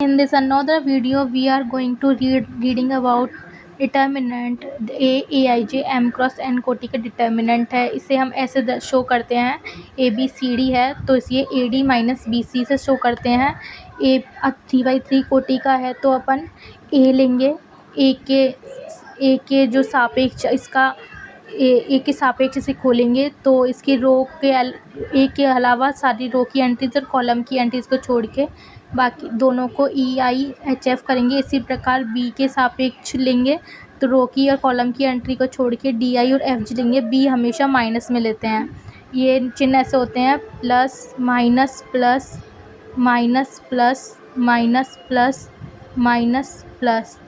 In this another video, we are going to reading about determinant A I J M cross N कोटि का determinant है। इसे हम ऐसे शो करते हैं, ए बी सी डी है तो इसे A D minus B C से शो करते हैं। ए 3/3 कोटि का है तो अपन ए लेंगे, ए के जो सापेक्ष इसका ए के सापेक्ष से खोलेंगे तो इसकी रो के ए के अलावा सारी रो की एंट्रीज और कॉलम की एंट्रीज को छोड़ के बाकी दोनों को ई आई एच एफ करेंगे। इसी प्रकार बी के सापेक्ष लेंगे तो रो की और कॉलम की एंट्री को छोड़ के डी आई और एफ जी लेंगे। बी हमेशा माइनस में लेते हैं। ये चिन्ह ऐसे होते हैं plus minus plus minus plus minus plus minus plus.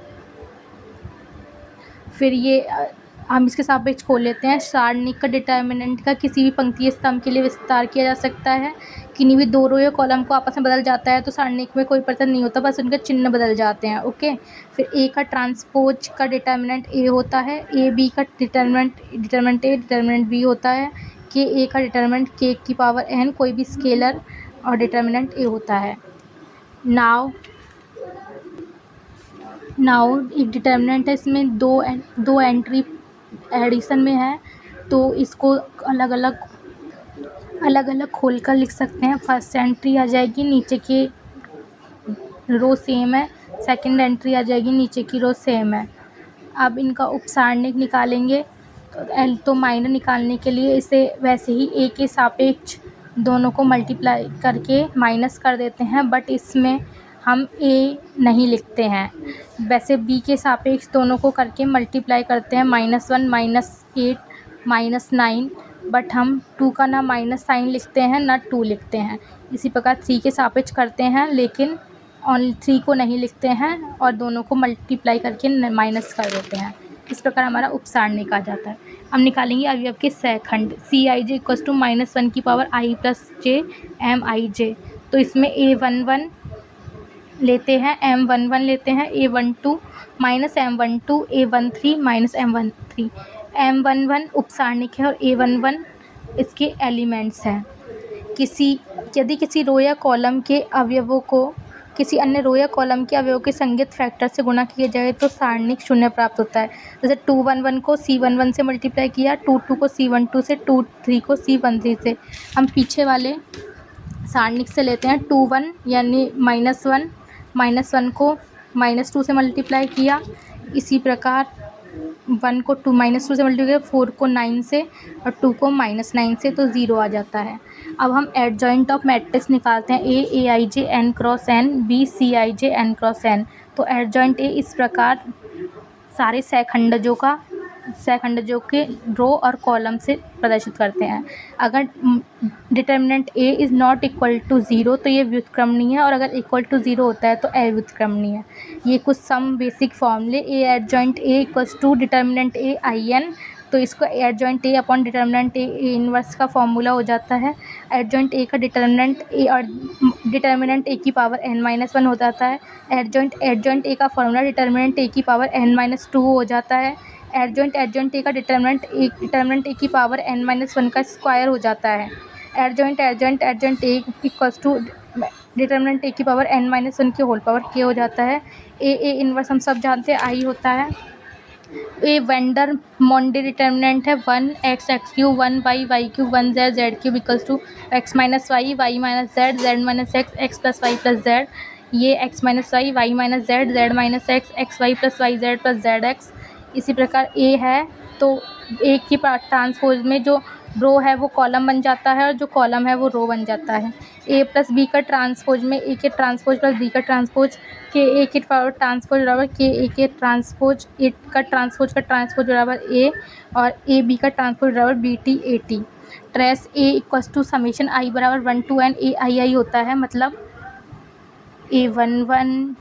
फिर ये हम इसके सापेक्ष खोल लेते हैं। सारणिक का डिटर्मिनेंट का किसी भी पंक्तीय स्तंभ के लिए विस्तार किया जा सकता है। किन्हीं भी दो रो या कॉलम को आपस में बदल जाता है तो सारणिक में कोई परिवर्तन नहीं होता, बस उनके चिन्ह बदल जाते हैं। ओके। फिर ए का ट्रांसपोज का डिटर्मिनेंट ए होता है, ए बी का डिटर्मिनेंट ए डिटर्मिनेंट बी होता है, के ए का डिटर्मिनेंट के की पावर एन कोई भी स्केलर और डिटर्मिनेंट ए होता है। नाउ एक डिटर्मिनेंट है, इसमें दो एंट्री एडिशन में है तो इसको अलग अलग खोल कर लिख सकते हैं। फर्स्ट एंट्री आ जाएगी, नीचे की रो सेम है, सेकंड एंट्री आ जाएगी, नीचे की रो सेम है। अब इनका उपसारणिक निकालेंगे तो माइनर निकालने के लिए इसे वैसे ही ए के सापेक्ष दोनों को मल्टीप्लाई करके माइनस कर देते हैं, बट इसमें हम ए नहीं लिखते हैं। वैसे बी के सापेक्ष दोनों को करके मल्टीप्लाई करते हैं, -1 -8 -9, बट हम 2 का ना माइनस साइन लिखते हैं ना 2 लिखते हैं। इसी प्रकार 3 के सापेक्ष करते हैं लेकिन ऑनली 3 को नहीं लिखते हैं और दोनों को मल्टीप्लाई करके माइनस कर देते हैं। इस प्रकार हमारा उपसारणिक आ जाता है। हम निकालेंगे अवयव के सहखंड। सी आई जे इक्वल्स टू -1 की पावर आई प्लस जे एम आई जे। तो इसमें A11 लेते हैं, M11 लेते हैं, A12 minus M12, A13 minus M13। M11 उपसारणिक है और A11 इसके एलिमेंट्स हैं। यदि किसी रो या कॉलम के अवयवों को किसी अन्य रो या कॉलम के अवयवों के संगत फैक्टर से गुणा किया जाए तो सारणिक शून्य प्राप्त होता है। जैसे 211 को C11 से मल्टीप्लाई किया, 22 को C12 से, 23 को C13 से। हम पीछे वाले सारणिक से लेते हैं 21 यानी -1 को -2 से मल्टीप्लाई किया, इसी प्रकार 1 को -2 से मल्टीप्लाई किया, 4 को 9 से और 2 को -9 से, तो 0 आ जाता है। अब हम एडजॉइंट ऑफ मैट्रिक्स निकालते हैं। A I J N cross N, B C I J N cross N. तो एडजॉइंट ए इस प्रकार सारे सहखंडजों के रो और कॉलम से प्रदर्शित करते हैं। अगर determinant A is not equal to 0 तो ये व्युत्क्रमणीय है, और अगर इक्वल टू 0 होता है तो अव्युत्क्रमणीय है। ये कुछ सम बेसिक फॉर्मूले। A adjoint A equals to determinant A I N, तो इसको adjoint A upon determinant A inverse का फॉर्मूला हो जाता है। एडजॉइंट ए का डिटर्मिनेंट ए और डिटर्मिनेंट ए की पावर n-1 हो जाता है। एडजॉइंट ए का फॉर्मूला डिटर्मिनेंट ए की पावर n-2 हो जाता है। एडजॉइंट ए का डिटर्मिनेंट ए की पावर n-1 का स्क्वायर हो जाता है। Adjoint A equals to determinant A की पावर n-1 की होल पावर k हो जाता है। ए इनवर्स हम सब जानते हैं आई होता है। ए वेंडर मोंडे डिटर्मिनेंट है 1x(x3), 1y(y3), 1z(z3) equals to x minus Y, Y minus Z, Z minus X, X plus Y plus Z. ये x minus Y, Y minus Z, Z minus X, X Y plus Y Z plus Z X. इसी प्रकार ए है तो ए की transpose में जो रो है वो कॉलम बन जाता है और जो कॉलम है वो रो बन जाता है। ए प्लस बी का ट्रांसपोज में ए के ट्रांसपोज प्लस बी का ट्रांसपोज, के ए के पावर ट्रांसपोज बराबर के ए के ट्रांसपोज, ए का ट्रांसपोज बराबर ए, और ए बी का ट्रांसपोज बराबर B T A T. Trace A equals to summation I बराबर 1 to n ए आई आई होता है, मतलब A11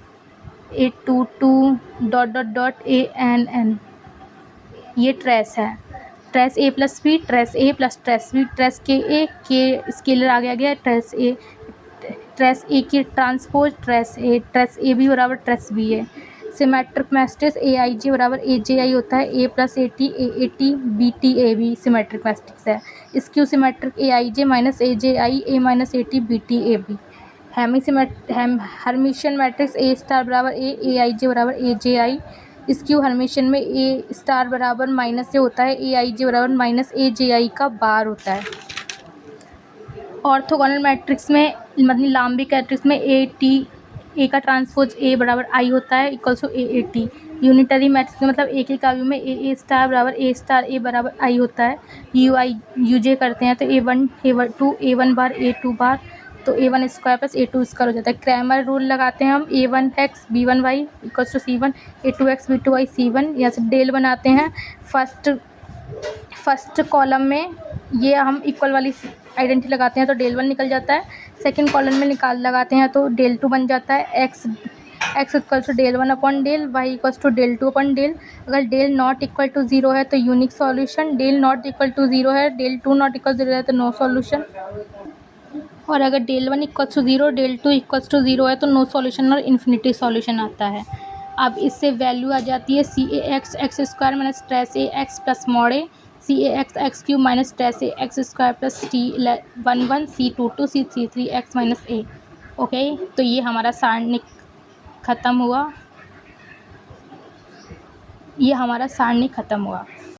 A22 ... ANN। ये ट्रेस है। Trace A plus B, trace A plus trace B, trace के स्केलर आगे आ गया, ट्रेस ए की ट्रांसपोज ट्रेस ए बी बराबर ट्रेस बी है। Symmetric matrix A I J बराबर ए जे आई होता है, A plus A T B T A B symmetric matrix है। Skew symmetric A I J minus A J I, A minus A T B T A B. Hermitian matrix A star बराबर ए I J बराबर A J I. Skew Hermitian में ए star बराबर minus ए होता है, ए I J बराबर minus A J आई का बार होता है। ऑर्थोगोनल मैट्रिक्स में मतलब लाम्बिक मैट्रिक्स में ए का ट्रांसपोज ए बराबर आई होता है equals to A T. Unitary matrix में मतलब एक ही काव्य में ए स्टार बराबर ए बराबर आई होता है। यू जे करते हैं तो ए वन बार ए2 बार, तो A1 square plus A2 square हो जाता है। क्रैमर रूल लगाते हैं हम, a1x b1y equals to c1, a2x b2y c1। यहाँ से डेल बनाते हैं फर्स्ट कॉलम में, ये हम इक्वल वाली आइडेंटिटी लगाते हैं तो डेल 1 निकल जाता है। सेकंड कॉलम में लगाते हैं तो डेल 2 बन जाता है। x equals to del 1 upon del, y equals to del 2 upon del. अगर डेल नॉट इक्वल टू 0 है तो unique solution, del not equal to 0 है, डेल 2 नॉट इक्वल टू 0 है तो नो सॉल्यूशन। और अगर del 1 equals to 0, del 2 equals to 0 है तो नो सॉल्यूशन और इन्फिनिटी सॉल्यूशन आता है। अब इससे वैल्यू आ जाती है C A X X square minus trace A X plus mod A, C A X X cube minus trace A X square plus T 1 C 2 C 3 X minus A. Okay, तो ये हमारा सारणी ख़त्म हुआ।